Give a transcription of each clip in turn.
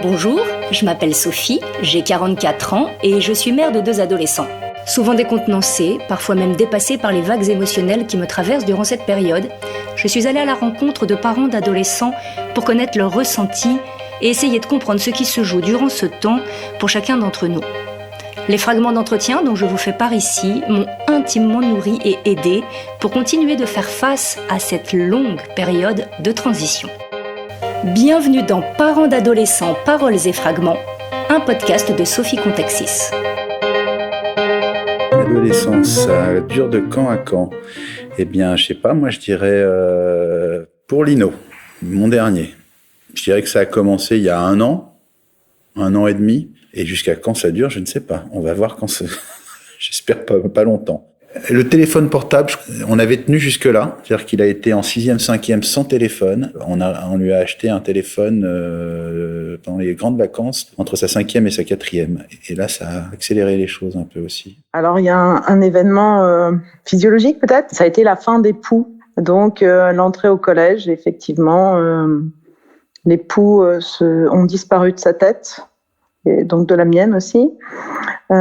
Bonjour, je m'appelle Sophie, j'ai 44 ans et je suis mère de 2 adolescents. Souvent décontenancée, parfois même dépassée par les vagues émotionnelles qui me traversent durant cette période, je suis allée à la rencontre de parents d'adolescents pour connaître leurs ressentis et essayer de comprendre ce qui se joue durant ce temps pour chacun d'entre nous. Les fragments d'entretien dont je vous fais part ici m'ont intimement nourri et aidé pour continuer de faire face à cette longue période de transition. Bienvenue dans Parents d'adolescents, paroles et fragments, un podcast de Sophie Contaxis. L'adolescence, ça dure de quand à quand ? Eh bien, je sais pas, moi je dirais pour Lino, mon dernier. Je dirais que ça a commencé il y a 1 an et demi, et jusqu'à quand ça dure, je ne sais pas. On va voir quand ça... J'espère pas longtemps. Le téléphone portable, on avait tenu jusque-là, c'est-à-dire qu'il a été en 6e, 5e sans téléphone. On lui a acheté un téléphone pendant les grandes vacances, entre sa 5e et sa 4e. Et là, ça a accéléré les choses un peu aussi. Alors, il y a un événement physiologique peut-être. Ça a été la fin des poux. Donc, l'entrée au collège, effectivement, les poux ont disparu de sa tête, et donc de la mienne aussi.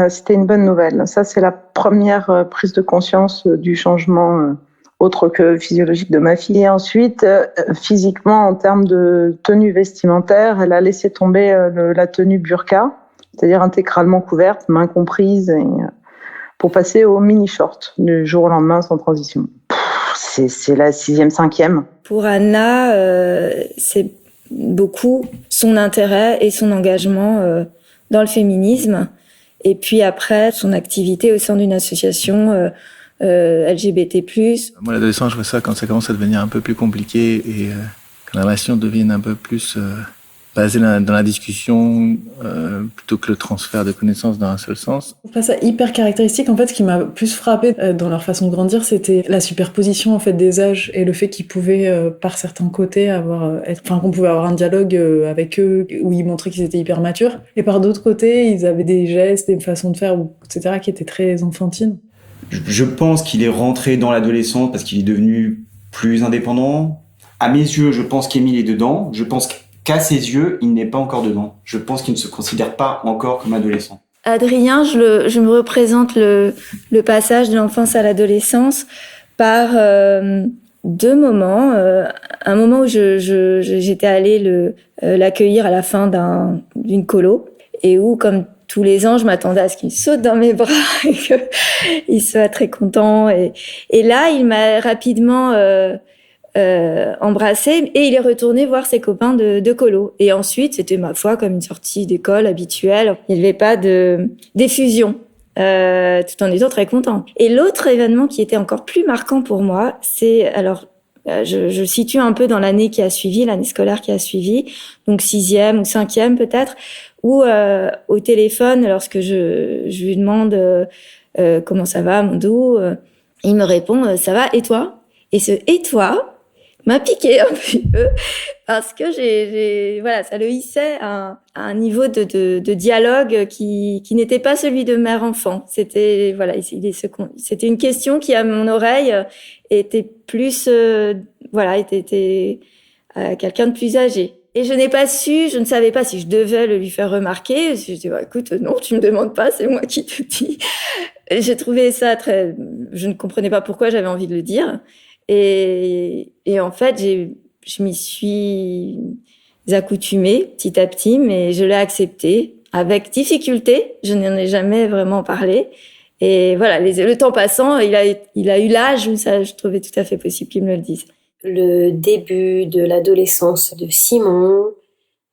C'était une bonne nouvelle. Ça, c'est la première prise de conscience du changement autre que physiologique de ma fille. Et ensuite, physiquement, en termes de tenue vestimentaire, elle a laissé tomber la tenue burqa, c'est-à-dire intégralement couverte, mains comprises, pour passer au mini-short du jour au lendemain sans transition. C'est la 6e, 5e. Pour Anna, c'est beaucoup son intérêt et son engagement dans le féminisme. Et puis après, son activité au sein d'une association LGBT+. Moi, l'adolescence, je vois ça quand ça commence à devenir un peu plus compliqué et quand la relation devient un peu plus basée dans la discussion plutôt que le transfert de connaissances dans un seul sens. Je trouve ça hyper caractéristique. En fait, ce qui m'a plus frappé dans leur façon de grandir, c'était la superposition en fait des âges et le fait qu'ils pouvaient, par certains côtés, qu'on pouvait avoir un dialogue avec eux où ils montraient qu'ils étaient hyper matures, et par d'autres côtés, ils avaient des gestes, des façons de faire, etc., qui étaient très enfantines. Je pense qu'il est rentré dans l'adolescence parce qu'il est devenu plus indépendant. À mes yeux, je pense qu'Émile est dedans. Je pense qu'à ses yeux, il n'est pas encore dedans. Je pense qu'il ne se considère pas encore comme adolescent. Adrien, je me représente le passage de l'enfance à l'adolescence par 2 moments. Un moment où j'étais allée l'accueillir à la fin d'une colo, et où, comme tous les ans, je m'attendais à ce qu'il saute dans mes bras et qu'il soit très content. Et là, il m'a rapidement embrassé, et il est retourné voir ses copains de colo. Et ensuite, c'était ma foi comme une sortie d'école habituelle. Il n'y avait pas d'effusion, tout en étant très content. Et l'autre événement qui était encore plus marquant pour moi, c'est, alors, je situe un peu dans l'année qui a suivi, l'année scolaire qui a suivi, donc 6e ou 5e peut-être, où au téléphone, lorsque je lui demande comment ça va, mon doux, il me répond ça va, et toi? Et ce et toi m'a piqué un petit peu, parce que voilà, ça le hissait à un niveau de dialogue qui n'était pas celui de mère-enfant. C'était, voilà, c'était une question qui, à mon oreille, était plus, était quelqu'un de plus âgé. Et je ne savais pas si je devais le lui faire remarquer. Je dis, écoute, non, tu me demandes pas, c'est moi qui te dis. Et j'ai trouvé ça je ne comprenais pas pourquoi j'avais envie de le dire. Et en fait, je m'y suis accoutumée petit à petit, mais je l'ai accepté avec difficulté. Je n'en ai jamais vraiment parlé. Et voilà, le temps passant, il a eu l'âge où ça, je trouvais tout à fait possible qu'il me le dise. Le début de l'adolescence de Simon,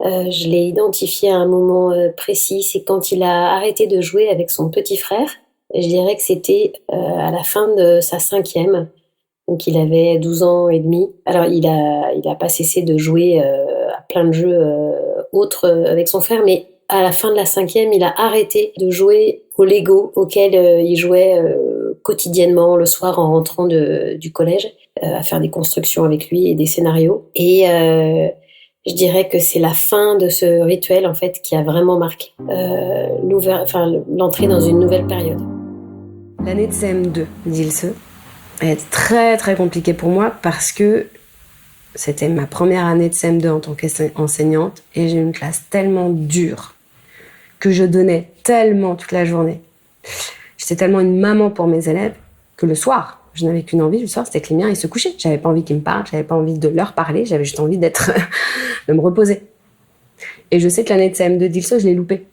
je l'ai identifié à un moment précis, c'est quand il a arrêté de jouer avec son petit frère. Je dirais que c'était à la fin de sa 5e, donc il avait 12 ans et demi. Alors il a pas cessé de jouer à plein de jeux autres avec son frère, mais à la fin de la 5e, il a arrêté de jouer au Lego auquel il jouait quotidiennement le soir en rentrant du collège, à faire des constructions avec lui et des scénarios. Et je dirais que c'est la fin de ce rituel en fait qui a vraiment marqué l'entrée dans une nouvelle période. L'année de CM2 d'Ilse est très très compliquée pour moi parce que C'était ma première année de CM2 en tant qu'enseignante et j'ai eu une classe tellement dure que je donnais tellement toute la journée. J'étais tellement une maman pour mes élèves que le soir, je n'avais qu'une envie, le soir, c'était que les miens ils se couchaient. J'avais pas envie qu'ils me parlent, j'avais pas envie de leur parler, j'avais juste envie de me reposer. Et je sais que l'année de CM2 d'Ilso, je l'ai loupée.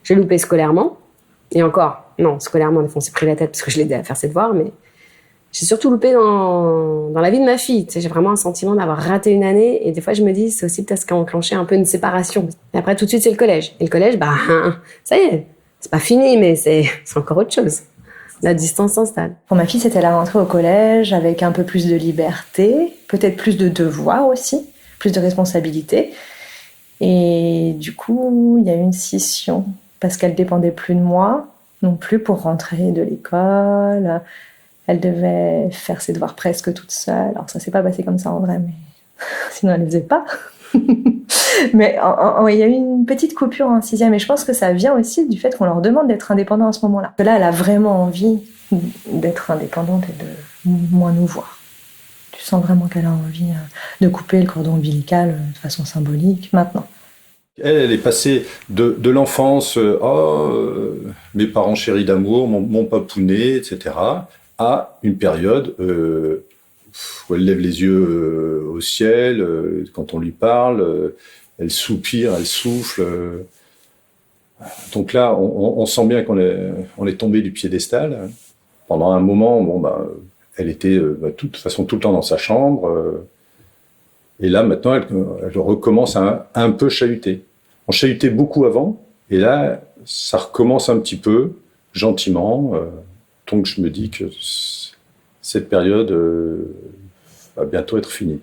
J'ai loupé scolairement, et encore, non, scolairement, des fois on s'est pris la tête parce que je l'aidais à faire ses devoirs, mais j'ai surtout loupé dans la vie de ma fille. Tu sais, j'ai vraiment un sentiment d'avoir raté une année, et des fois je me dis, c'est aussi peut-être ce qui a enclenché un peu une séparation. Et après, tout de suite, c'est le collège. Et le collège, ça y est, c'est pas fini, mais c'est encore autre chose. La distance s'installe. Pour ma fille, c'était la rentrée au collège avec un peu plus de liberté, peut-être plus de devoirs aussi, plus de responsabilités. Et du coup, il y a eu une scission parce qu'elle dépendait plus de moi non plus pour rentrer de l'école. Elle devait faire ses devoirs presque toute seule. Alors ça s'est pas passé comme ça en vrai, mais sinon elle les faisait pas. Mais il y a eu une petite coupure en 6e et je pense que ça vient aussi du fait qu'on leur demande d'être indépendants à ce moment-là. Là, elle a vraiment envie d'être indépendante et de moins nous voir. Tu sens vraiment qu'elle a envie de couper le cordon ombilical de façon symbolique maintenant. Elle est passée de l'enfance, mes parents chéris d'amour, mon papounet, etc., à une période où elle lève les yeux au ciel, quand on lui parle, elle soupire, elle souffle. Donc là, on sent bien qu'on est tombé du piédestal. Pendant un moment, elle était de toute façon tout le temps dans sa chambre. Et là, maintenant, elle recommence à un peu chahuter. On chahutait beaucoup avant, et là, ça recommence un petit peu, gentiment. Donc je me dis que cette période va bientôt être finie.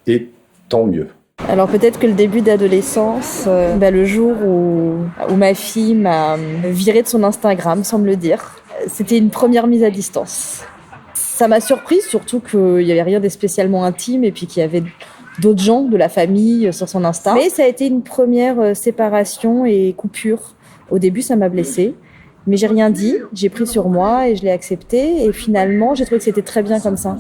Et tant mieux. Alors peut-être que le début d'adolescence, le jour où ma fille m'a viré de son Instagram, sans me le dire, c'était une première mise à distance. Ça m'a surprise, surtout qu'il n'y avait rien de spécialement intime et puis qu'il y avait d'autres gens de la famille sur son Insta. Mais ça a été une première séparation et coupure. Au début, ça m'a blessée. Mais j'ai rien dit, j'ai pris sur moi et je l'ai accepté. Et finalement, j'ai trouvé que c'était très bien comme ça.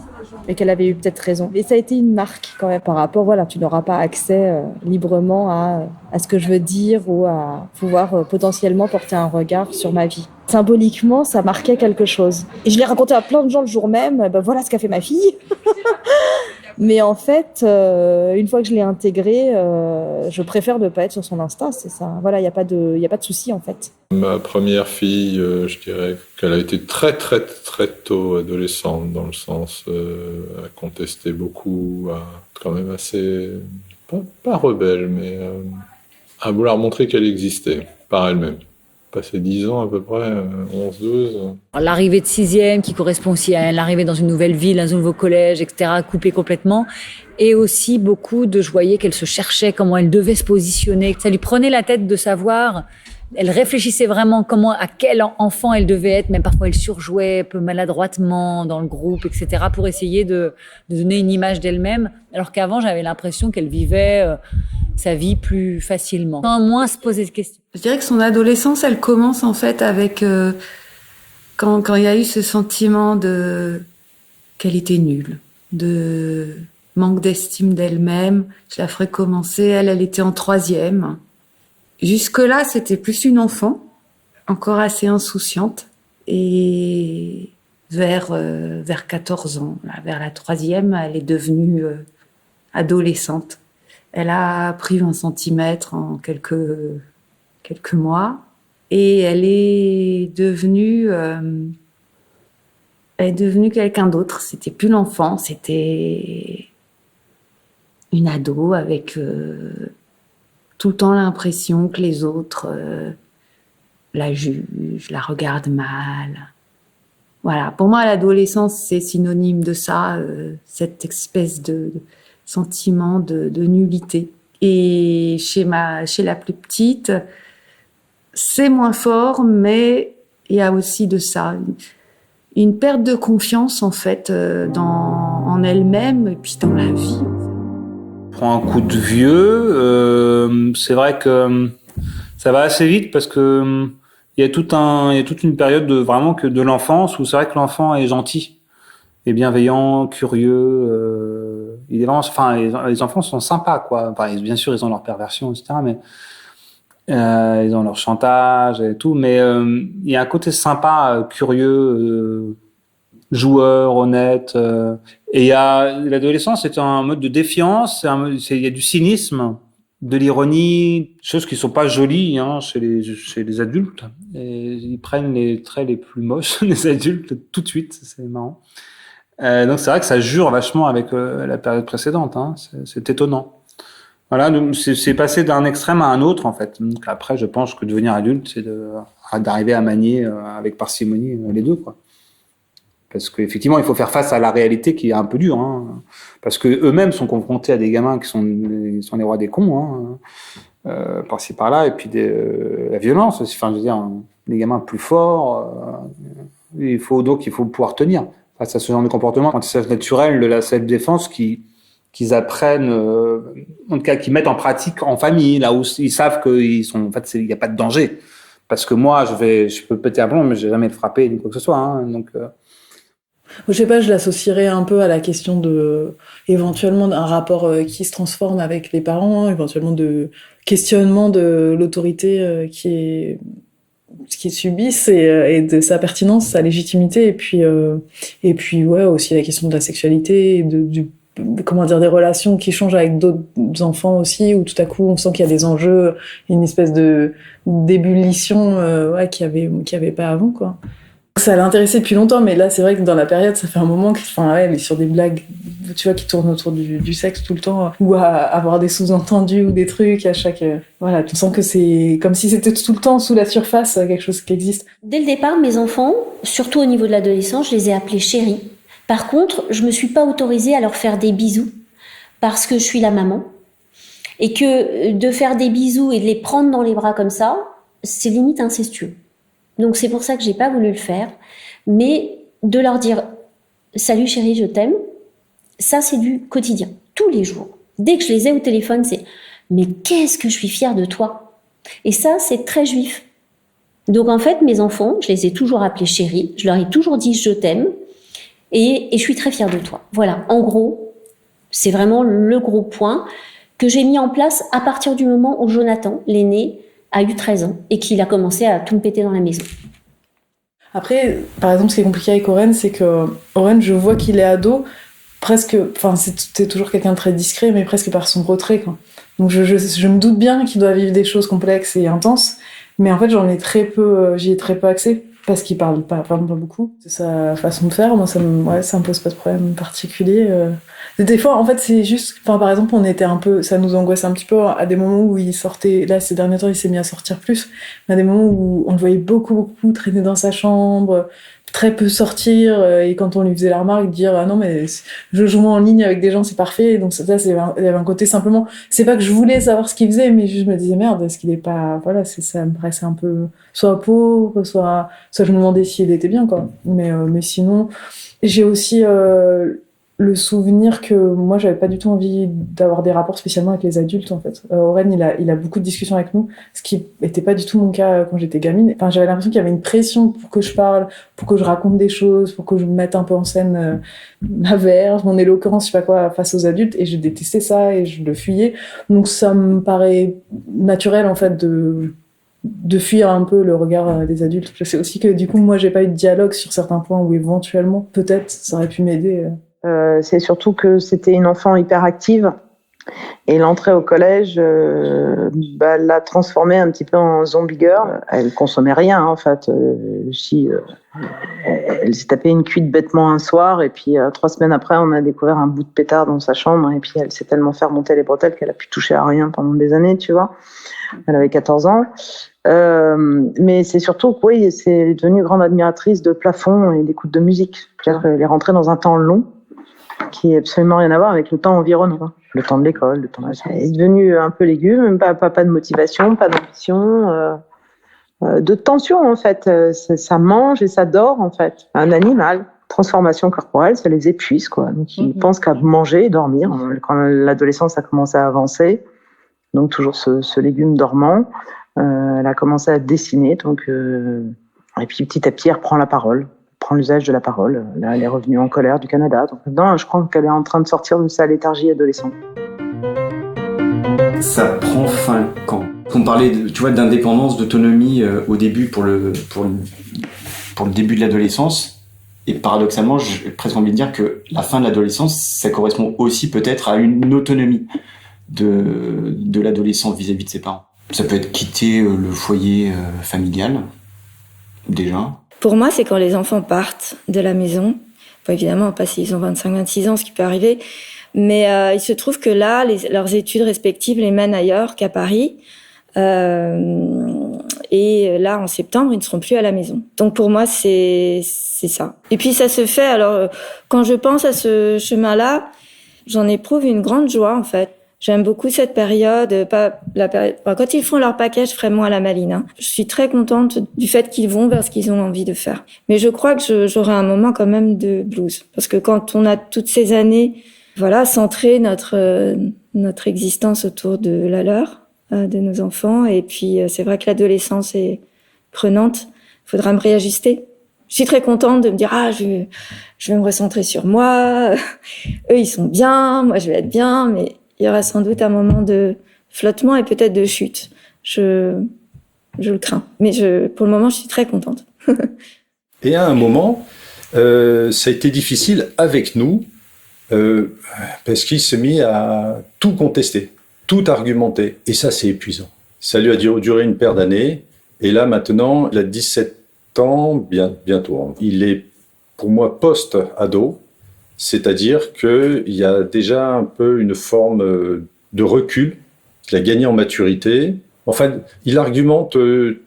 Et qu'elle avait eu peut-être raison. Et ça a été une marque quand même par rapport, tu n'auras pas accès librement à ce que je veux dire ou à pouvoir potentiellement porter un regard sur ma vie. Symboliquement, ça marquait quelque chose. Et je l'ai raconté à plein de gens le jour même, voilà ce qu'a fait ma fille. Mais en fait, une fois que je l'ai intégré, je préfère ne pas être sur son Insta, c'est ça. Voilà, il y a pas de souci en fait. Ma première fille, je dirais qu'elle a été très très très tôt adolescente, dans le sens à contester beaucoup, à quand même assez pas rebelle, mais à vouloir montrer qu'elle existait par elle-même. Passé 10 ans à peu près, 11-12. L'arrivée de 6e qui correspond aussi à l'arrivée dans une nouvelle ville, dans un nouveau collège, etc., coupée complètement. Et aussi beaucoup je voyais qu'elle se cherchait, comment elle devait se positionner. Ça lui prenait la tête de savoir, elle réfléchissait vraiment à quel enfant elle devait être, même parfois elle surjouait un peu maladroitement dans le groupe, etc., pour essayer de donner une image d'elle-même. Alors qu'avant, j'avais l'impression qu'elle vivait sa vie plus facilement, sans moins se poser de questions. Je dirais que son adolescence, elle commence en fait avec quand il y a eu ce sentiment qu'elle était nulle, de manque d'estime d'elle-même. Je la ferai commencer, elle était en 3e. Jusque-là, c'était plus une enfant, encore assez insouciante, et vers 14 ans, vers la 3e, elle est devenue adolescente. Elle a pris 20 centimètres en quelques mois et elle est devenue quelqu'un d'autre. C'était plus l'enfant, c'était une ado avec tout le temps l'impression que les autres la jugent, la regardent mal. Voilà, pour moi l'adolescence c'est synonyme de ça, cette espèce de sentiment de nullité. Et chez la plus petite, c'est moins fort, mais il y a aussi de ça, une perte de confiance en fait en elle-même et puis dans la vie. Prend un coup de vieux, c'est vrai que ça va assez vite parce que il y a toute une période de l'enfance où c'est vrai que l'enfant est gentil et bienveillant, curieux. il est vraiment, enfin, les enfants sont sympas, quoi. Enfin, bien sûr, ils ont leur perversion, etc., mais ils ont leur chantage et tout, mais il y a un côté sympa, curieux, joueur, honnête. Et il y a l'adolescence, c'est un mode de défiance, il y a du cynisme, de l'ironie, choses qui sont pas jolies chez les adultes. Et ils prennent les traits les plus moches des adultes tout de suite, c'est marrant. Donc c'est vrai que ça jure vachement avec la période précédente. C'est étonnant. Voilà, donc c'est passé d'un extrême à un autre en fait. Donc après, je pense que devenir adulte, c'est d'arriver à manier avec parcimonie les deux, quoi. Parce qu'effectivement, il faut faire face à la réalité qui est un peu dure, parce que eux-mêmes sont confrontés à des gamins qui sont les rois des cons, par-ci par-là, et puis la violence aussi. Enfin, je veux dire, des gamins plus forts. Il faut pouvoir tenir face à ce genre de comportement, apprentissage naturel de la self-défense qu'ils apprennent, en tout cas, qu'ils mettent en pratique en famille, là où ils savent qu'ils sont, en fait, il n'y a pas de danger. Parce que moi, je peux péter un plomb, mais je vais jamais le frapper ni quoi que ce soit, donc. Je sais pas, je l'associerais un peu à la question éventuellement d'un rapport qui se transforme avec les parents, éventuellement de questionnement de l'autorité qui subissent et de sa pertinence, sa légitimité, et puis ouais, aussi la question de la sexualité, des relations qui changent avec d'autres enfants aussi, où tout à coup on sent qu'il y a des enjeux, une espèce d'ébullition qu'il y avait pas avant, quoi. Ça l'intéressait depuis longtemps, mais là, c'est vrai que dans la période, ça fait un moment elle est sur des blagues, tu vois, qui tournent autour du sexe tout le temps, ou à avoir des sous-entendus ou des trucs à chaque, voilà, tu sens que c'est comme si c'était tout le temps sous la surface, quelque chose qui existe. Dès le départ, mes enfants, surtout au niveau de l'adolescence, je les ai appelés chéris. Par contre, je me suis pas autorisée à leur faire des bisous, parce que je suis la maman, et que de faire des bisous et de les prendre dans les bras comme ça, c'est limite incestueux. Donc c'est pour ça que j'ai pas voulu le faire, mais de leur dire « Salut chérie, je t'aime », ça c'est du quotidien, tous les jours. Dès que je les ai au téléphone, c'est « Mais qu'est-ce que je suis fière de toi !» Et ça, c'est très juif. Donc en fait, mes enfants, je les ai toujours appelés chérie, je leur ai toujours dit « Je t'aime » et je suis très fière de toi. Voilà, en gros, c'est vraiment le gros point que j'ai mis en place à partir du moment où Jonathan, l'aîné, a eu 13 ans et qu'il a commencé à tout me péter dans la maison. Après, par exemple, ce qui est compliqué avec Oren, c'est que Oren, je vois qu'il est ado, c'est toujours quelqu'un de très discret, mais presque par son retrait, quoi. Donc je me doute bien qu'il doit vivre des choses complexes et intenses, mais en fait, j'y ai très peu accès, parce qu'il parle pas beaucoup. C'est sa façon de faire, moi, ça me pose pas de problème particulier. Des fois, en fait, c'est juste, par exemple, ça nous angoisse un petit peu à des moments où il sortait, là, ces derniers temps, il s'est mis à sortir plus, mais à des moments où on le voyait beaucoup traîner dans sa chambre, très peu sortir, et quand on lui faisait la remarque, dire, ah non, mais je joue en ligne avec des gens, c'est parfait, donc ça, il y avait un côté simplement, c'est pas que je voulais savoir ce qu'il faisait, mais je me disais, merde, est-ce qu'il est pas, voilà, ça me paraissait un peu, soit pauvre, soit je me demandais s'il était bien, quoi. Mais sinon, j'ai aussi, le souvenir que moi j'avais pas du tout envie d'avoir des rapports spécialement avec les adultes, en fait. Oren, il a beaucoup de discussions avec nous, ce qui était pas du tout mon cas quand j'étais gamine. Enfin, j'avais l'impression qu'il y avait une pression pour que je parle, pour que je raconte des choses, pour que je mette un peu en scène ma verve, mon éloquence, je sais pas quoi, face aux adultes, et je détestais ça et je le fuyais. Donc ça me paraît naturel, en fait, de fuir un peu le regard des adultes. Je sais aussi que du coup moi j'ai pas eu de dialogue sur certains points où éventuellement peut-être ça aurait pu m'aider. C'est surtout que c'était une enfant hyperactive et l'entrée au collège l'a transformée un petit peu en zombie girl. Elle consommait rien, en fait. Elle s'est tapée une cuite bêtement un soir et puis 3 semaines après on a découvert un bout de pétard dans sa chambre et puis elle s'est tellement fait remonter les bretelles qu'elle a pu toucher à rien pendant des années, tu vois. Elle avait 14 ans. Mais c'est surtout que oui, c'est devenue grande admiratrice de plafond et d'écoute de musique. C'est-à-dire qu'elle est rentrée dans un temps long qui n'a absolument rien à voir avec le temps environnant. Le temps de l'école, le temps de... Elle est devenue un peu légume, pas de motivation, pas d'ambition, de tension en fait. Ça mange et ça dort en fait. Un animal. Transformation corporelle, ça les épuise, quoi. Donc ils pensent qu'à manger et dormir. Quand l'adolescence a commencé à avancer, donc toujours ce légume dormant, elle a commencé à dessiner, donc et puis petit à petit elle reprend la parole. prend l'usage de la parole. Là, elle est revenue en colère du Canada. Donc maintenant, je crois qu'elle est en train de sortir de sa léthargie adolescente. Ça prend fin quand on parlait, d'indépendance, d'autonomie au début pour le début de l'adolescence. Et paradoxalement, j'ai presque envie de dire que la fin de l'adolescence, ça correspond aussi peut-être à une autonomie de l'adolescent vis-à-vis de ses parents. Ça peut être quitter le foyer familial, déjà. Pour moi, c'est quand les enfants partent de la maison. Bon, évidemment, pas s'ils ont 25-26 ans, ce qui peut arriver. Mais il se trouve que là, leurs études respectives les mènent ailleurs qu'à Paris. Et là, en septembre, ils ne seront plus à la maison. Donc pour moi, c'est ça. Et puis ça se fait. Alors, quand je pense à ce chemin-là, j'en éprouve une grande joie, en fait. J'aime beaucoup cette période. Quand ils font leur package vraiment à la maline, hein, je suis très contente du fait qu'ils vont vers ce qu'ils ont envie de faire. Mais je crois que j'aurai un moment quand même de blues. Parce que quand on a toutes ces années, centrer notre existence autour de la leur, de nos enfants. Et puis, c'est vrai que l'adolescence est prenante. Il faudra me réajuster. Je suis très contente de me dire, je vais me recentrer sur moi. Eux, ils sont bien. Moi, je vais être bien. Mais il y aura sans doute un moment de flottement et peut-être de chute. Je le crains. Mais pour le moment, je suis très contente. Et à un moment, ça a été difficile avec nous, parce qu'il s'est mis à tout contester, tout argumenter. Et ça, c'est épuisant. Ça lui a duré une paire d'années. Et là, maintenant, il a 17 ans, bientôt. Il est, pour moi, post-ado. C'est-à-dire qu'il y a déjà un peu une forme de recul qu'il a gagné en maturité. Enfin, il argumente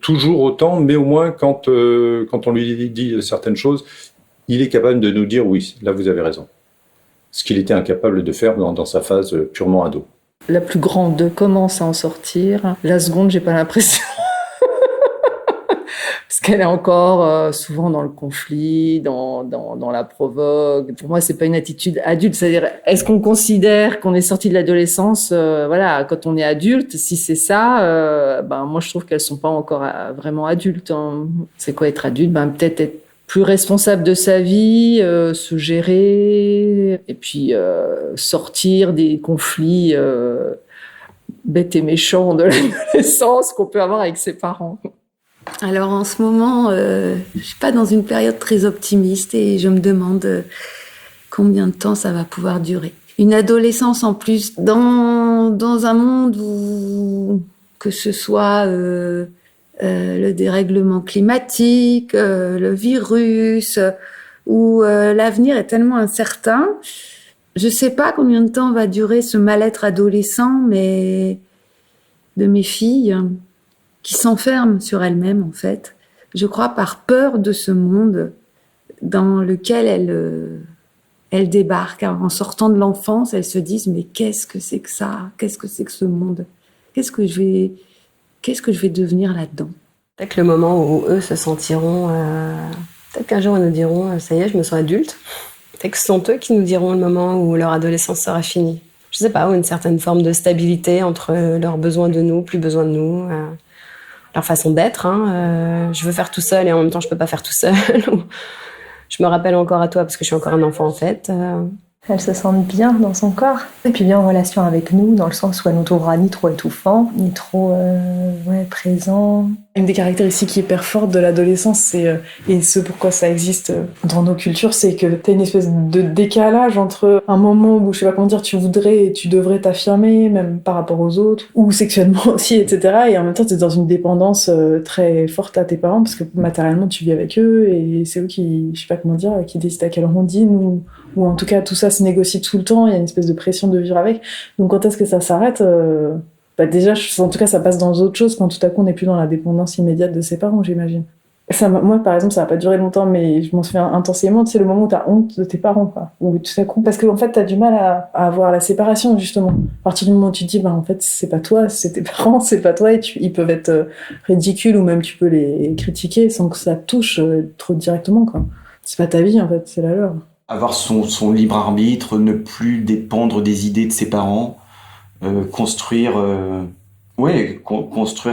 toujours autant, mais au moins, quand on lui dit certaines choses, il est capable de nous dire « oui, là, vous avez raison ». Ce qu'il était incapable de faire dans sa phase purement ado. La plus grande commence à en sortir. La seconde, j'ai pas l'impression. Parce qu'elle est encore souvent dans le conflit, dans la provoque. Pour moi, c'est pas une attitude adulte. C'est-à-dire, est-ce qu'on considère qu'on est sorti de l'adolescence, quand on est adulte? Si c'est ça, moi, je trouve qu'elles sont pas encore vraiment adultes. Hein. C'est quoi être adulte? Peut-être être plus responsable de sa vie, se gérer, et puis sortir des conflits bêtes et méchants de l'adolescence qu'on peut avoir avec ses parents. Alors en ce moment, je suis pas dans une période très optimiste et je me demande combien de temps ça va pouvoir durer. Une adolescence en plus dans un monde où que ce soit le dérèglement climatique, le virus, où l'avenir est tellement incertain. Je sais pas combien de temps va durer ce mal-être adolescent, mais de mes filles qui s'enferment sur elles-mêmes, en fait. Je crois par peur de ce monde dans lequel elles débarquent. Alors, en sortant de l'enfance, elles se disent « mais qu'est-ce que c'est que ça? Qu'est-ce que c'est que ce monde? Qu'est-ce que je vais devenir là-dedans ?» Peut-être le moment où eux se sentiront... peut-être qu'un jour ils nous diront « ça y est, je me sens adulte ». Peut-être que ce sont eux qui nous diront le moment où leur adolescence sera finie. Je sais pas, ou une certaine forme de stabilité entre leurs besoins de nous, plus besoin de nous, leur façon d'être. Je veux faire tout seul et en même temps je peux pas faire tout seul. Je me rappelle encore à toi parce que je suis encore un enfant en fait. Elle se sent bien dans son corps et puis bien en relation avec nous, dans le sens où elle nous trouvera ni trop étouffant, ni trop présent. Une des caractéristiques hyper fortes de l'adolescence, et ce pourquoi ça existe dans nos cultures, c'est que t'as une espèce de décalage entre un moment où, je sais pas comment dire, tu voudrais et tu devrais t'affirmer, même par rapport aux autres, ou sexuellement aussi, etc. Et en même temps, t'es dans une dépendance très forte à tes parents, parce que matériellement, tu vis avec eux, et c'est eux qui, je sais pas comment dire, qui décident à quelle heure on dîne, ou en tout cas, tout ça se négocie tout le temps, il y a une espèce de pression de vivre avec. Donc quand est-ce que ça s'arrête déjà, en tout cas, ça passe dans autre chose quand tout à coup on n'est plus dans la dépendance immédiate de ses parents, j'imagine. Moi, par exemple, ça va pas durer longtemps, mais je m'en souviens intensément, c'est le moment où t'as honte de tes parents, quoi. Où tout à coup, parce que en fait, t'as du mal à avoir la séparation, justement. À partir du moment où tu te dis, en fait, c'est pas toi, c'est tes parents, c'est pas toi, et ils peuvent être ridicules, ou même tu peux les critiquer sans que ça touche trop directement, quoi. C'est pas ta vie, en fait, c'est la leur. Avoir son libre arbitre, ne plus dépendre des idées de ses parents, construire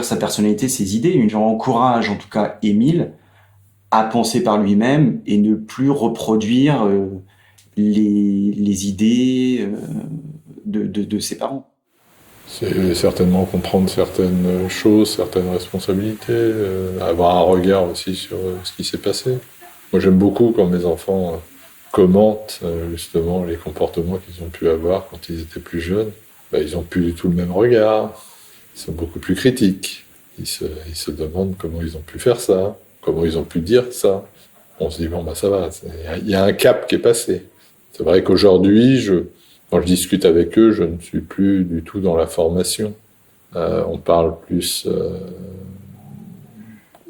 sa personnalité, ses idées. J'encourage en tout cas Émile à penser par lui-même et ne plus reproduire les idées de ses parents. C'est certainement comprendre certaines choses, certaines responsabilités, avoir un regard aussi sur ce qui s'est passé. Moi, j'aime beaucoup quand mes enfants commentent justement les comportements qu'ils ont pu avoir quand ils étaient plus jeunes. Ils n'ont plus du tout le même regard, ils sont beaucoup plus critiques. Ils se demandent comment ils ont pu faire ça, comment ils ont pu dire ça. On se dit, bon, ça va, il y a un cap qui est passé. C'est vrai qu'aujourd'hui, quand je discute avec eux, je ne suis plus du tout dans la formation. On parle plus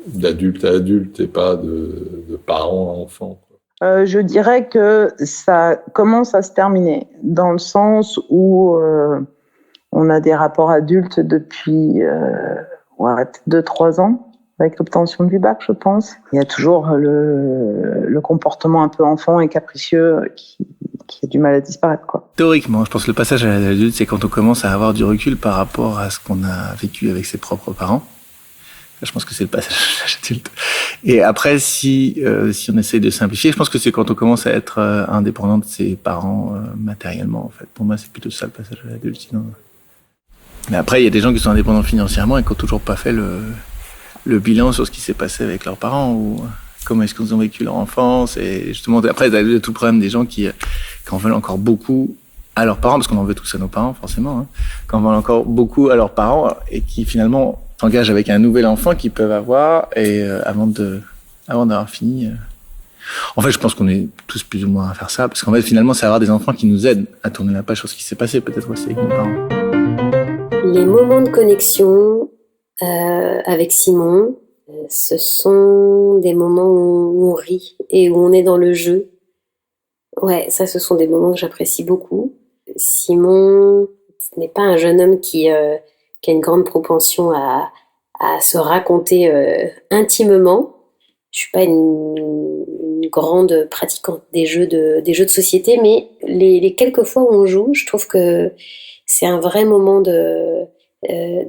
d'adulte à adulte et pas de parents à enfants. Je dirais que ça commence à se terminer, dans le sens où on a des rapports adultes depuis 2-3 ans, avec l'obtention du bac, je pense. Il y a toujours le comportement un peu enfant et capricieux qui a du mal à disparaître, quoi. Théoriquement, je pense que le passage à l'âge adulte, c'est quand on commence à avoir du recul par rapport à ce qu'on a vécu avec ses propres parents. Je pense que c'est le passage à l'âge adulte. Et après, si on essaye de simplifier, je pense que c'est quand on commence à être indépendant de ses parents matériellement, en fait. Pour moi, c'est plutôt ça le passage à l'âge adulte, sinon. Mais après, il y a des gens qui sont indépendants financièrement et qui n'ont toujours pas fait le bilan sur ce qui s'est passé avec leurs parents ou comment est-ce qu'ils ont vécu leur enfance. Et justement, après, il y a tout le problème des gens qui en veulent encore beaucoup à leurs parents, parce qu'on en veut tous à nos parents, forcément, hein, qui en veulent encore beaucoup à leurs parents et qui finalement s'engagent avec un nouvel enfant qu'ils peuvent avoir et avant d'avoir fini. En fait, je pense qu'on est tous plus ou moins à faire ça, parce qu'en fait, finalement, c'est avoir des enfants qui nous aident à tourner la page sur ce qui s'est passé, peut-être aussi avec nos parents. Les moments de connexion avec Simon, ce sont des moments où on rit et où on est dans le jeu. Ouais, ça, ce sont des moments que j'apprécie beaucoup. Simon, ce n'est pas un jeune homme qui a une grande propension à se raconter intimement. Je suis pas une grande pratiquante des jeux de société, mais les quelques fois où on joue, je trouve que c'est un vrai moment de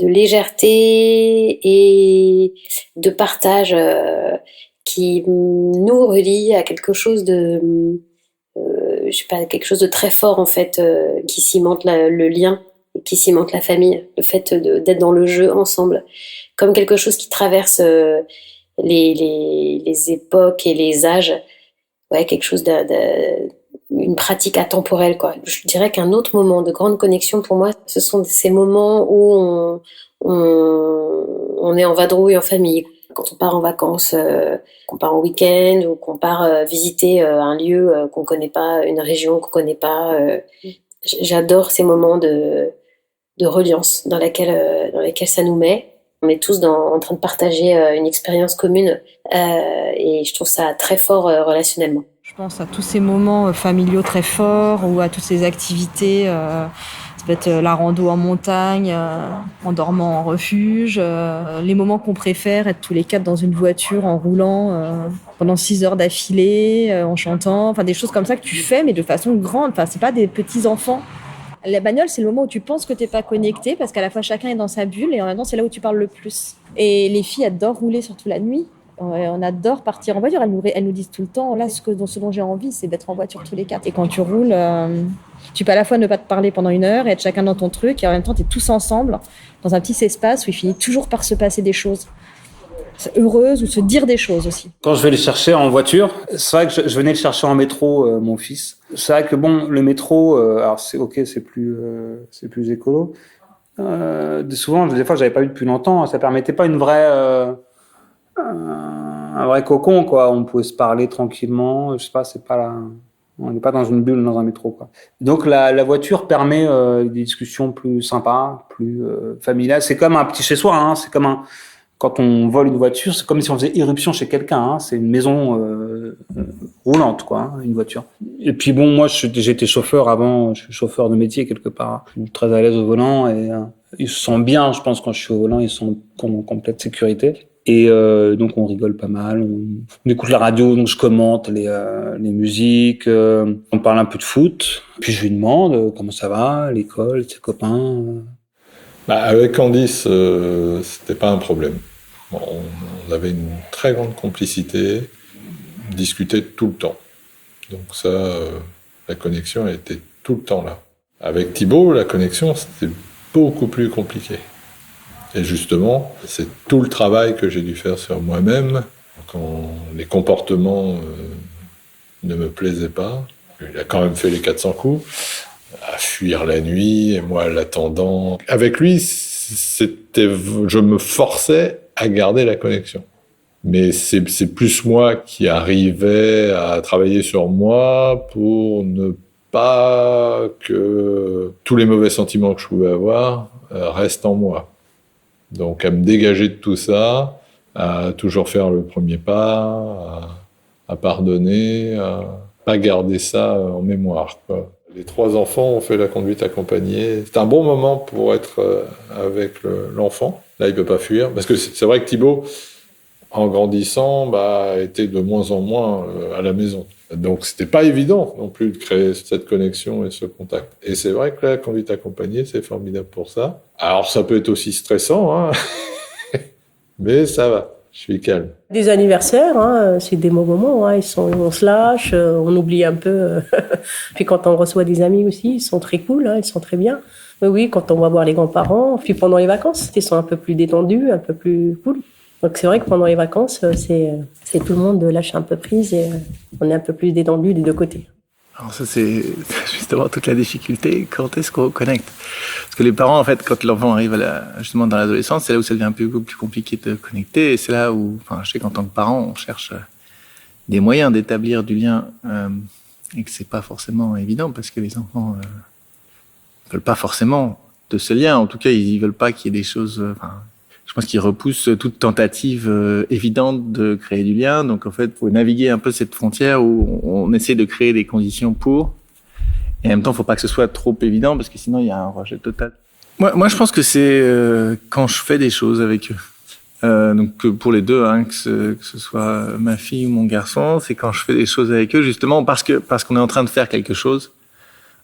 légèreté et de partage qui nous relie à quelque chose de quelque chose de très fort en fait, qui cimente le lien, qui cimente la famille, le fait d'être dans le jeu ensemble, comme quelque chose qui traverse les époques et les âges. Ouais, quelque chose une pratique atemporelle, quoi. Je dirais qu'un autre moment de grande connexion pour moi, ce sont ces moments où on est en vadrouille en famille. Quand on part en vacances, qu'on part en week-end ou qu'on part visiter un lieu qu'on connaît pas, une région qu'on connaît pas. J'adore ces moments de reliance dans laquelle ça nous met. On est tous en train de partager une expérience commune et je trouve ça très fort relationnellement. Je pense à tous ces moments familiaux très forts ou à toutes ces activités. Ça peut être la rando en montagne, en dormant en refuge, les moments qu'on préfère, être tous les 4 dans une voiture en roulant pendant 6 heures d'affilée, en chantant, enfin des choses comme ça que tu fais mais de façon grande, enfin c'est pas des petits enfants. La bagnole, c'est le moment où tu penses que t'es pas connecté parce qu'à la fois chacun est dans sa bulle et en même temps c'est là où tu parles le plus. Et les filles adorent rouler surtout la nuit. On adore partir en voiture. Elles nous disent tout le temps, là, ce dont j'ai envie, c'est d'être en voiture tous les 4. Et quand tu roules, tu peux à la fois ne pas te parler pendant 1 heure et être chacun dans ton truc, et en même temps, t'es tous ensemble dans un petit espace où il finit toujours par se passer des choses heureuses ou se dire des choses aussi. Quand je vais les chercher en voiture, c'est vrai que je venais le chercher en métro, mon fils. C'est vrai que bon, le métro, alors c'est ok, c'est plus écolo. Souvent, des fois, j'avais pas vu depuis longtemps. Ça permettait pas une vraie un vrai cocon, quoi. On pouvait se parler tranquillement. Je sais pas, on n'est pas dans une bulle dans un métro, quoi. Donc la voiture permet des discussions plus sympas, plus familiales. C'est comme un petit chez soi, hein. C'est comme quand on vole une voiture, c'est comme si on faisait irruption chez quelqu'un, hein. C'est une maison roulante, quoi, hein, une voiture. Et puis bon, moi j'étais chauffeur avant, je suis chauffeur de métier quelque part. Je suis très à l'aise au volant et ils se sentent bien, je pense, quand je suis au volant, ils sont en complète sécurité. Et donc on rigole pas mal, on écoute la radio, donc je commente les musiques, on parle un peu de foot, puis je lui demande comment ça va, l'école, ses copains. Avec Candice, c'était pas un problème. On avait une très grande complicité. discutait tout le temps. Donc ça, la connexion elle était tout le temps là. Avec Thibaut, la connexion, c'était beaucoup plus compliqué. Et justement, c'est tout le travail que j'ai dû faire sur moi-même, quand les comportements ne me plaisaient pas. Il a quand même fait les 400 coups, à fuir la nuit, et moi l'attendant. Avec lui, je me forçais à garder la connexion. Mais c'est plus moi qui arrivais à travailler sur moi pour ne pas que tous les mauvais sentiments que je pouvais avoir restent en moi. Donc à me dégager de tout ça, à toujours faire le premier pas, à pardonner, à pas garder ça en mémoire, quoi. Les 3 enfants ont fait la conduite accompagnée. C'est un bon moment pour être avec l'enfant. Là, il peut pas fuir. Parce que c'est vrai que Thibaut, en grandissant, était de moins en moins à la maison. Donc, c'était pas évident non plus de créer cette connexion et ce contact. Et c'est vrai que la conduite accompagnée, c'est formidable pour ça. Alors, ça peut être aussi stressant, hein. Mais ça va. Je suis calme. Des anniversaires, hein, c'est des beaux moments. Hein, on se lâche, on oublie un peu. Puis quand on reçoit des amis aussi, ils sont très cool, hein, ils sont très bien. Mais oui, quand on va voir les grands-parents, puis pendant les vacances, ils sont un peu plus détendus, un peu plus cool. Donc c'est vrai que pendant les vacances, c'est tout le monde lâche un peu prise et on est un peu plus détendu des deux côtés. Alors ça, c'est justement toute la difficulté. Quand est-ce qu'on reconnecte? Parce que les parents, en fait, quand l'enfant arrive justement dans l'adolescence, c'est là où ça devient un peu plus compliqué de connecter. Et c'est là où, je sais qu'en tant que parent, on cherche des moyens d'établir du lien et que c'est pas forcément évident parce que les enfants veulent pas forcément de ce lien. En tout cas, ils veulent pas qu'il y ait des choses... je pense qu'ils repoussent toute tentative évidente de créer du lien. Donc, en fait, il faut naviguer un peu cette frontière où on essaie de créer des conditions pour. Et en même temps, il ne faut pas que ce soit trop évident parce que sinon, il y a un rejet total. Moi, je pense que c'est quand je fais des choses avec eux. Donc, pour les deux, hein, que ce soit ma fille ou mon garçon, c'est quand je fais des choses avec eux, justement, parce qu'on est en train de faire quelque chose,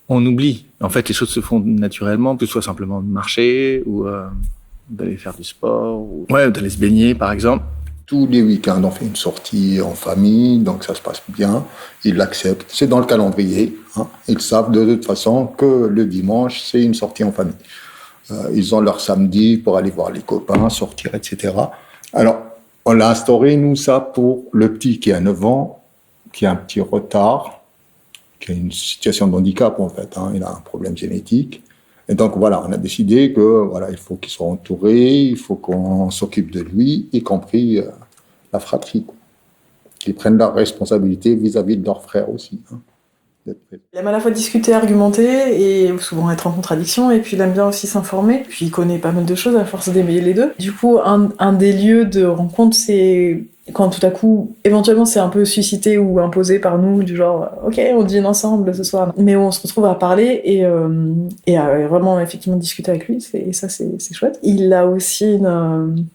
on oublie. En fait, les choses se font naturellement, que ce soit simplement de marcher ou... d'aller faire du sport, ou d'aller se baigner, par exemple. Tous les week-ends, on fait une sortie en famille, donc ça se passe bien. Ils l'acceptent. C'est dans le calendrier. Hein. Ils savent de toute façon que le dimanche, c'est une sortie en famille. Ils ont leur samedi pour aller voir les copains, sortir, etc. Alors, on a instauré, nous, ça pour le petit qui a 9 ans, qui a un petit retard, qui a une situation de handicap, en fait. Hein. Il a un problème génétique. Et donc voilà, on a décidé que il faut qu'il soit entouré, il faut qu'on s'occupe de lui, y compris la fratrie, quoi. Qu'ils prennent leurs responsabilités vis-à-vis de leurs frères aussi. Hein. Il aime à la fois discuter, argumenter et souvent être en contradiction, et puis il aime bien aussi s'informer. Puis il connaît pas mal de choses à force d'aimer les deux. Du coup, un des lieux de rencontre, c'est quand tout à coup, éventuellement, c'est un peu suscité ou imposé par nous, du genre, ok, on dîne ensemble ce soir. Mais on se retrouve à parler et à vraiment effectivement discuter avec lui, et ça c'est chouette. Il a aussi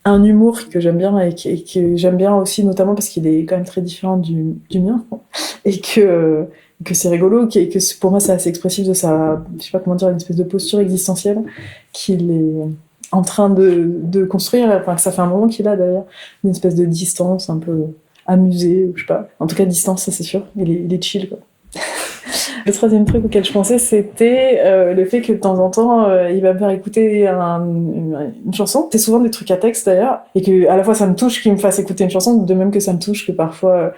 un humour que j'aime bien et que j'aime bien aussi, notamment parce qu'il est quand même très différent du mien, et que c'est rigolo, que pour moi c'est assez expressif de sa, je sais pas comment dire, une espèce de posture existentielle qu'il est en train de construire, enfin que ça fait un moment qu'il a d'ailleurs, une espèce de distance un peu amusée, ou je sais pas, en tout cas distance, ça c'est sûr, il est chill, quoi. Le troisième truc auquel je pensais, c'était le fait que de temps en temps, il va me faire écouter une chanson. C'est souvent des trucs à texte d'ailleurs, et que à la fois ça me touche qu'il me fasse écouter une chanson, de même que ça me touche que parfois,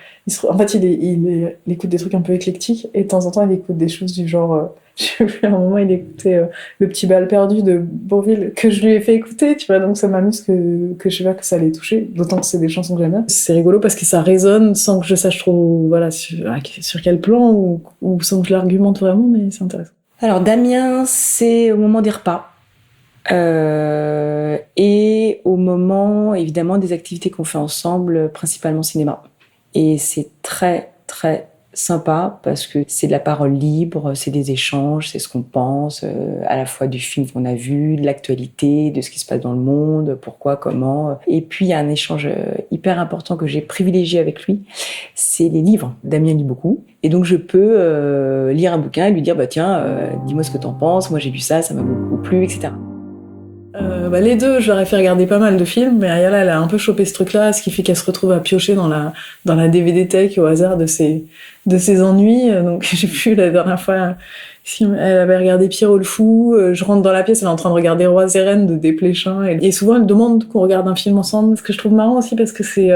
en fait, il écoute des trucs un peu éclectiques, et de temps en temps, il écoute des choses du genre, j'ai vu à un moment, il écoutait Le petit bal perdu de Bourvil, que je lui ai fait écouter, tu vois, donc ça m'amuse que je sais pas que ça l'ait touché, d'autant que c'est des chansons que j'aime bien. C'est rigolo parce que ça résonne sans que je sache trop, sur quel plan, ou sans que je l'argumente vraiment, mais c'est intéressant. Alors Damien, c'est au moment des repas. Et au moment, évidemment, des activités qu'on fait ensemble, principalement cinéma. Et c'est très, très sympa parce que c'est de la parole libre, c'est des échanges, c'est ce qu'on pense, à la fois du film qu'on a vu, de l'actualité, de ce qui se passe dans le monde, pourquoi, comment. Et puis il y a un échange hyper important que j'ai privilégié avec lui, c'est les livres. Damien lit beaucoup, et donc je peux lire un bouquin et lui dire tiens, dis-moi ce que t'en penses, moi j'ai lu ça, ça m'a beaucoup plu, etc. Les deux, je leur ai fait regarder pas mal de films, mais Ayala, elle a un peu chopé ce truc-là, ce qui fait qu'elle se retrouve à piocher dans la DVD tech au hasard de ses ennuis. Donc j'ai vu la dernière fois, elle avait regardé Pierrot le Fou, je rentre dans la pièce, elle est en train de regarder Rois et Reines de Desplechin, et souvent elle demande qu'on regarde un film ensemble, ce que je trouve marrant aussi parce que c'est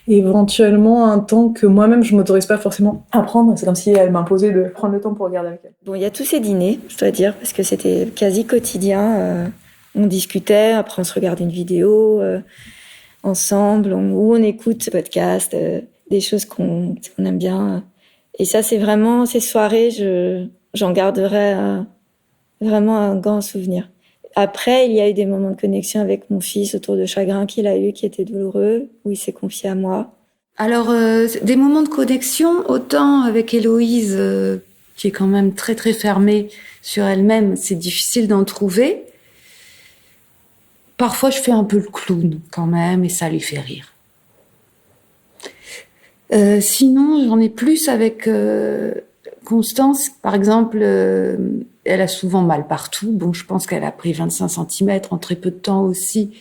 éventuellement un temps que moi-même je m'autorise pas forcément à prendre. C'est comme si elle m'imposait de prendre le temps pour regarder avec elle. Bon, il y a tous ces dîners, je dois dire, parce que c'était quasi quotidien. On discutait, après on se regardait une vidéo ensemble, ou on écoute podcast, des choses qu'on aime bien. Et ça, c'est vraiment ces soirées, j'en garderai vraiment un grand souvenir. Après, il y a eu des moments de connexion avec mon fils autour de chagrins qu'il a eu, qui étaient douloureux, où il s'est confié à moi. Alors, des moments de connexion, autant avec Héloïse, qui est quand même très très fermée sur elle-même, c'est difficile d'en trouver. Parfois, je fais un peu le clown quand même, et ça lui fait rire. Sinon, j'en ai plus avec Constance. Par exemple, elle a souvent mal partout. Bon, je pense qu'elle a pris 25 cm en très peu de temps aussi.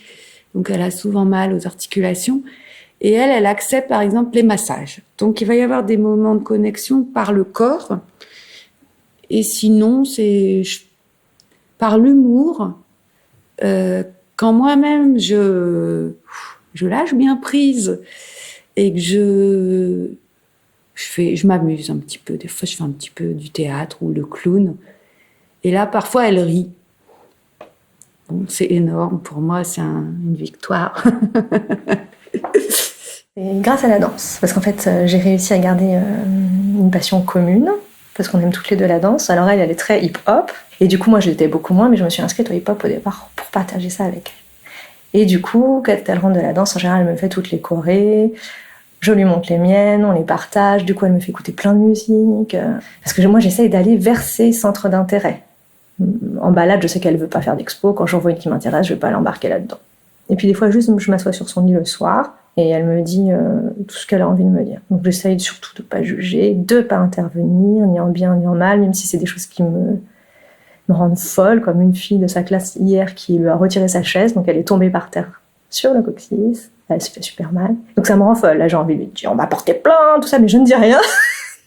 Donc, elle a souvent mal aux articulations. Et elle accepte, par exemple, les massages. Donc, il va y avoir des moments de connexion par le corps. Et sinon, c'est par l'humour. Quand moi-même, je lâche bien prise et que je m'amuse un petit peu. Des fois, je fais un petit peu du théâtre ou le clown. Et là, parfois, elle rit. Bon, c'est énorme. Pour moi, c'est une victoire. Et grâce à la danse, parce qu'en fait, j'ai réussi à garder une passion commune, parce qu'on aime toutes les deux la danse. Alors elle est très hip-hop, et du coup, moi, je l'étais beaucoup moins, mais je me suis inscrite au hip-hop au départ pour partager ça avec elle. Et du coup, quand elle rentre de la danse, en général, elle me fait toutes les chorés, je lui montre les miennes, on les partage, du coup, elle me fait écouter plein de musique, parce que moi, j'essaye d'aller vers ses centres d'intérêt. En balade, je sais qu'elle veut pas faire d'expo, quand j'en vois une qui m'intéresse, je vais pas l'embarquer là-dedans. Et puis des fois, juste, je m'assois sur son lit le soir, et elle me dit tout ce qu'elle a envie de me dire. Donc j'essaye surtout de pas juger, de pas intervenir, ni en bien ni en mal, même si c'est des choses qui me rendent folle, comme une fille de sa classe hier qui lui a retiré sa chaise, donc elle est tombée par terre sur le coccyx, elle se fait super mal. Donc ça me rend folle, là j'ai envie de lui dire on va porter plainte, tout ça, mais je ne dis rien.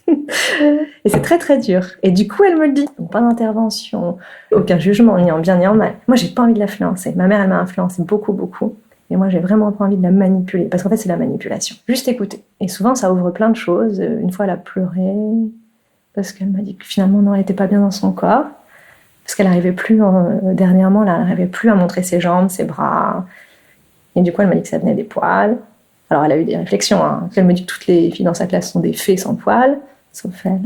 Et c'est très très dur. Et du coup elle me le dit, donc pas d'intervention, aucun jugement, ni en bien ni en mal. Moi j'ai pas envie de l'influencer, ma mère elle m'a influencé beaucoup. Et moi, j'ai vraiment pas envie de la manipuler. Parce qu'en fait, c'est la manipulation. Juste écouter. Et souvent, ça ouvre plein de choses. Une fois, elle a pleuré. Parce qu'elle m'a dit que finalement, non, elle était pas bien dans son corps. Parce qu'elle arrivait plus, dernièrement, là, elle arrivait plus à montrer ses jambes, ses bras. Et du coup, elle m'a dit que ça venait des poils. Alors, elle a eu des réflexions, hein. Elle me dit que toutes les filles dans sa classe sont des fées sans poils. Sauf elle.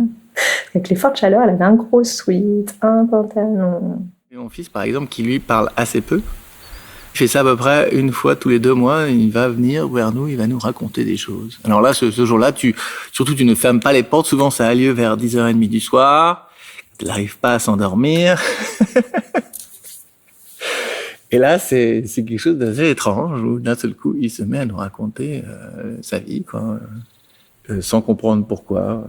Avec les fortes chaleurs, elle avait un gros sweat, un pantalon. Et mon fils, par exemple, qui lui parle assez peu, il fait ça à peu près une fois tous les 2 mois, il va venir vers nous, il va nous raconter des choses. Alors là, ce jour-là, surtout tu ne fermes pas les portes, souvent ça a lieu vers 10h30 du soir, il n'arrive pas à s'endormir. Et là, c'est quelque chose d'assez étrange, où d'un seul coup, il se met à nous raconter sa vie, quoi, sans comprendre pourquoi.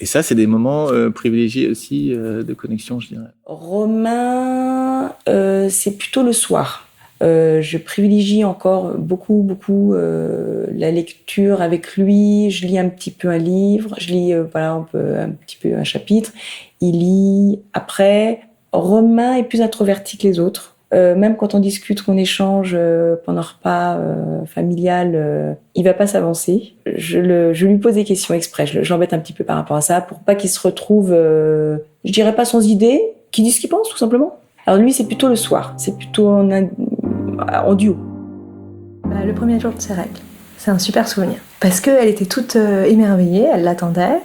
Et ça, c'est des moments privilégiés aussi de connexion, je dirais. Romain, c'est plutôt le soir. Je privilégie encore beaucoup la lecture avec lui. Je lis un petit peu un livre. Je lis un petit peu un chapitre. Il lit après. Romain est plus introverti que les autres. Même quand on discute, qu'on échange pendant un repas familial, il va pas s'avancer. Je lui pose des questions exprès. J'embête un petit peu par rapport à ça pour pas qu'il se retrouve, je dirais pas sans idée, qu'il dise ce qu'il pense tout simplement. Alors lui, c'est plutôt le soir. C'est plutôt en duo. Le premier jour de ses règles, c'est un super souvenir. Parce qu'elle était toute émerveillée, elle l'attendait.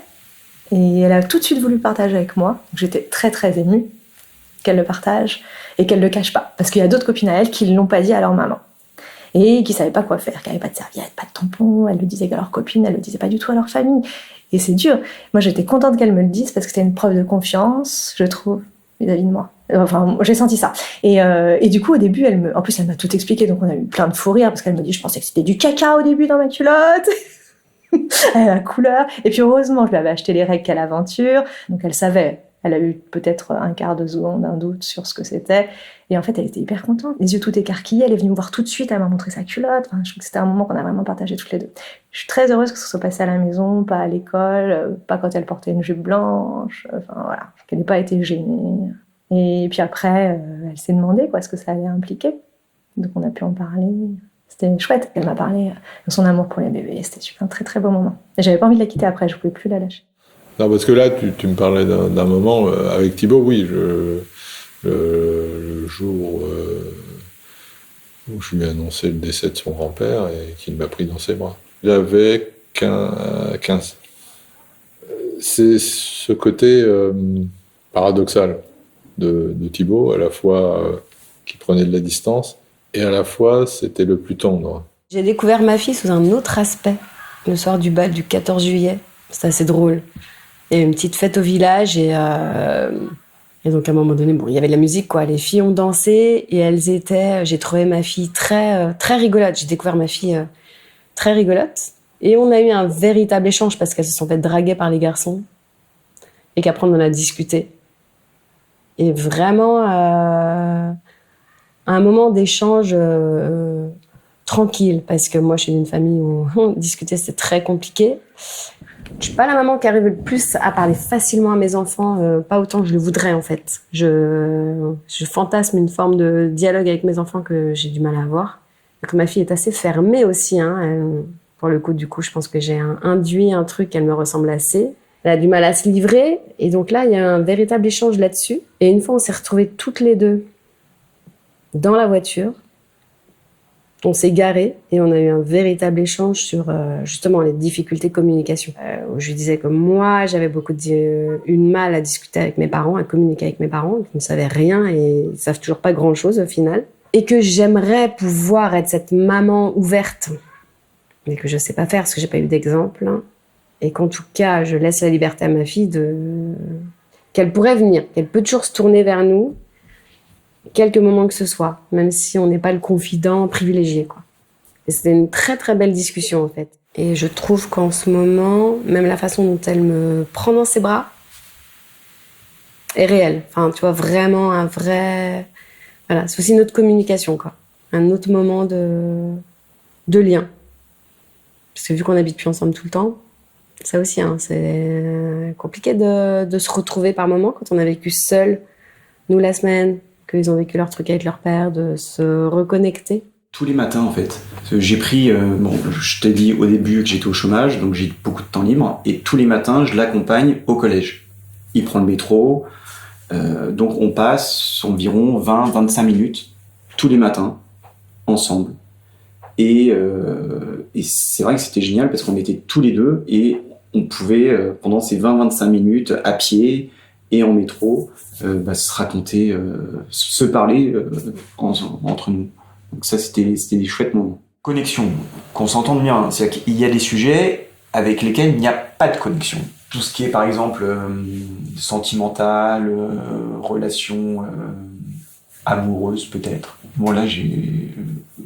Et elle a tout de suite voulu partager avec moi. J'étais très très émue qu'elle le partage et qu'elle le cache pas. Parce qu'il y a d'autres copines à elle qui ne l'ont pas dit à leur maman. Et qui savaient pas quoi faire, qui n'avaient pas de serviette, pas de tampon. Elles le disaient à leurs copines, elles le disaient pas du tout à leur famille. Et c'est dur. Moi, j'étais contente qu'elle me le dise parce que c'était une preuve de confiance, je trouve, vis-à-vis de moi. Enfin, j'ai senti ça. Et du coup, au début, en plus, elle m'a tout expliqué, donc on a eu plein de fous rires parce qu'elle me dit, je pensais que c'était du caca au début dans ma culotte. La couleur. Et puis heureusement, je lui avais acheté les règles Quelle Aventure. Donc elle savait Elle a eu peut-être un quart de seconde, un doute sur ce que c'était. Et en fait, elle était hyper contente. Les yeux tout écarquillés, elle est venue me voir tout de suite, elle m'a montré sa culotte. Enfin, je trouve que c'était un moment qu'on a vraiment partagé toutes les deux. Je suis très heureuse que ce soit passé à la maison, pas à l'école, pas quand elle portait une jupe blanche. Enfin, voilà, qu'elle n'ait pas été gênée. Et puis après, elle s'est demandé ce que ça allait impliquer. Donc on a pu en parler. C'était chouette. Elle m'a parlé de son amour pour les bébés. C'était un très très beau moment. Et j'avais pas envie de la quitter après, je pouvais plus la lâcher. Non, parce que là, tu me parlais d'un moment avec Thibaut, oui, le jour où je lui ai annoncé le décès de son grand-père et qu'il m'a pris dans ses bras. J'avais 15. C'est ce côté paradoxal de Thibaut, à la fois qui prenait de la distance et à la fois c'était le plus tendre. J'ai découvert ma fille sous un autre aspect le soir du bal du 14 juillet. C'était assez drôle. Il y a eu une petite fête au village et donc à un moment donné, il y avait de la musique, quoi. Les filles ont dansé et j'ai trouvé ma fille très, très rigolote. J'ai découvert ma fille très rigolote et on a eu un véritable échange parce qu'elles se sont fait draguer par les garçons et qu'après on en a discuté. Et vraiment, un moment d'échange tranquille parce que moi je suis d'une famille où discuter c'était très compliqué. Je suis pas la maman qui arrive le plus à parler facilement à mes enfants, pas autant que je le voudrais en fait. Je fantasme une forme de dialogue avec mes enfants que j'ai du mal à avoir. Et que ma fille est assez fermée aussi. Pour le coup, du coup, je pense que j'ai induit un truc, elle me ressemble assez. Elle a du mal à se livrer. Et donc là, il y a un véritable échange là-dessus. Et une fois, on s'est retrouvées toutes les deux dans la voiture. On s'est garés et on a eu un véritable échange sur justement les difficultés de communication. Où je lui disais que moi, j'avais beaucoup une mal à discuter avec mes parents, à communiquer avec mes parents, qui ne savaient rien et ils ne savent toujours pas grand-chose au final. Et que j'aimerais pouvoir être cette maman ouverte, mais que je ne sais pas faire parce que je n'ai pas eu d'exemple. Et qu'en tout cas, je laisse la liberté à ma fille qu'elle pourrait venir, qu'elle peut toujours se tourner vers nous, quelques moments que ce soit, même si on n'est pas le confident privilégié, quoi. Et c'était une très très belle discussion en fait. Et je trouve qu'en ce moment, même la façon dont elle me prend dans ses bras est réelle. Enfin, tu vois, vraiment un vrai... Voilà, c'est aussi notre communication, quoi. Un autre moment de lien. Parce que vu qu'on habite plus ensemble tout le temps, ça aussi, c'est compliqué de se retrouver par moments quand on a vécu seul, nous la semaine, qu'ils ont vécu leur truc avec leur père, de se reconnecter. Tous les matins, en fait. J'ai pris, je t'ai dit au début que j'étais au chômage, donc j'ai beaucoup de temps libre, et tous les matins, je l'accompagne au collège. Il prend le métro, donc on passe environ 20-25 minutes tous les matins, ensemble. Et c'est vrai que c'était génial parce qu'on était tous les deux et on pouvait, pendant ces 20-25 minutes, à pied et en métro, se raconter, se parler entre nous. Donc ça, c'était des chouettes moments. Connexion, qu'on s'entende bien. C'est-à-dire qu'il y a des sujets avec lesquels il n'y a pas de connexion. Tout ce qui est, par exemple, sentimental, relation amoureuse, peut-être. Bon, là, j'ai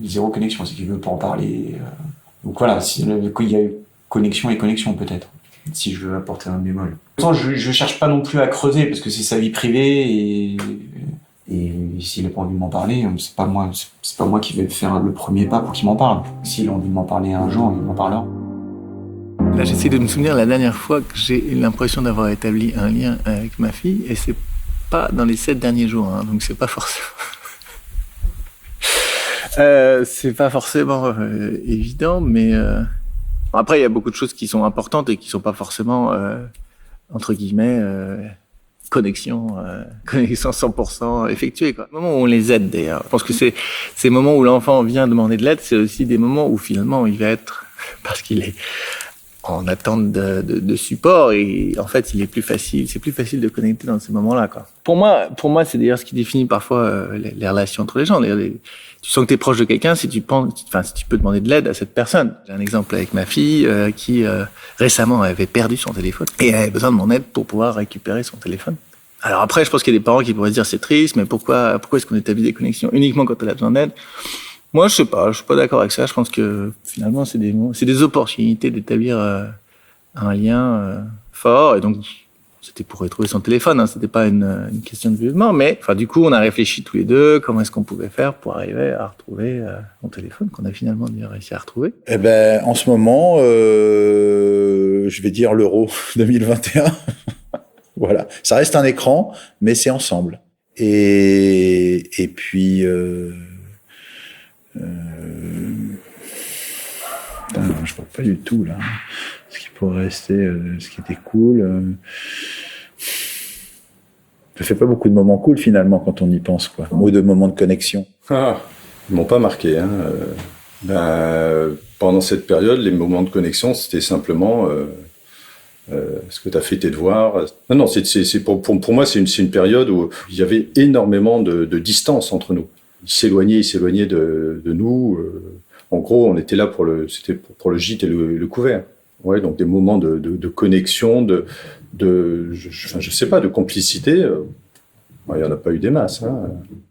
zéro connexion, c'est qu'il veut pas en parler. Donc voilà, il y a eu connexion et connexion, peut-être, si je veux apporter un bémol. Je cherche pas non plus à creuser, parce que c'est sa vie privée, et s'il a pas envie de m'en parler, c'est pas moi qui vais faire le premier pas pour qu'il m'en parle. S'il a envie de m'en parler un jour, il m'en parlera. Là, j'essaie de me souvenir la dernière fois que j'ai eu l'impression d'avoir établi un lien avec ma fille, et c'est pas dans les 7 derniers jours, donc c'est pas forcément... c'est pas forcément évident, mais après il y a beaucoup de choses qui sont importantes et qui sont pas forcément entre guillemets connexion 100% effectuée, quoi. Au moment où on les aide, d'ailleurs, je pense que ces moments où l'enfant vient demander de l'aide, c'est aussi des moments où finalement il va être, parce qu'il est en attente de support, et en fait c'est plus facile de connecter dans ces moments-là, quoi. Pour moi c'est d'ailleurs ce qui définit parfois les relations entre les gens. Tu sens que tu es proche de quelqu'un si tu peux demander de l'aide à cette personne. J'ai un exemple avec ma fille qui récemment avait perdu son téléphone et elle avait besoin de mon aide pour pouvoir récupérer son téléphone. Alors après, je pense qu'il y a des parents qui pourraient se dire c'est triste, mais pourquoi est-ce qu'on établit des connexions uniquement quand elle a besoin d'aide? Moi, je sais pas, je suis pas d'accord avec ça. Je pense que finalement c'est des opportunités d'établir un lien fort, et donc C'était pour retrouver son téléphone, hein, c'était pas une question de vie de mort, mais enfin du coup on a réfléchi tous les deux comment est-ce qu'on pouvait faire pour arriver à retrouver mon téléphone qu'on a finalement réussi à retrouver. Eh ben en ce moment, je vais dire l'Euro 2021. Voilà, ça reste un écran, mais c'est ensemble. Et puis je vois pas du tout là ce qui pourrait rester, ce qui était cool. Ça fait pas beaucoup de moments cool finalement quand on y pense, quoi. Ou de moments de connexion. Ah, ils m'ont pas marqué. Hein. Pendant cette période, les moments de connexion, c'était simplement est-ce que tu as fait tes devoirs. Non, c'est pour moi, c'est une période où il y avait énormément de distance entre nous. Ils s'éloignaient de nous. En gros, on était là pour le gîte et le couvert. Ouais, donc des moments de connexion, je sais pas, de complicité. Il y en a pas eu des masses. Hein.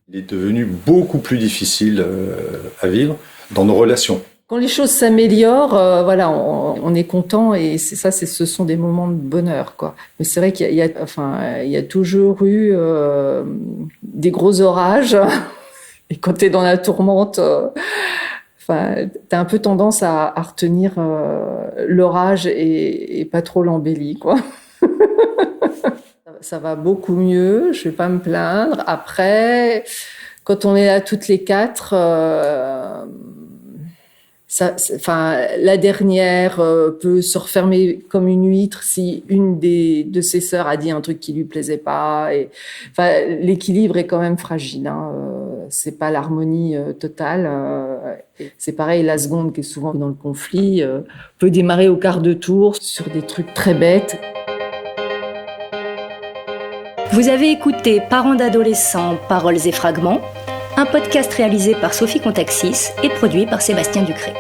Il est devenu beaucoup plus difficile à vivre dans nos relations. Quand les choses s'améliorent, on est content et ce sont des moments de bonheur, quoi. Mais c'est vrai qu'il y a toujours eu des gros orages. Et quand t'es dans la tourmente, t'as un peu tendance à retenir l'orage et pas trop l'embellie, quoi. Ça va beaucoup mieux, je vais pas me plaindre. Après, quand on est là toutes les quatre, la dernière peut se refermer comme une huître si une de ses sœurs a dit un truc qui lui plaisait pas. Et l'équilibre est quand même fragile. Hein. C'est pas l'harmonie totale. C'est pareil, la seconde qui est souvent dans le conflit peut démarrer au quart de tour sur des trucs très bêtes. Vous avez écouté Parents d'adolescents, paroles et fragments, un podcast réalisé par Sophie Contaxis et produit par Sébastien Ducré.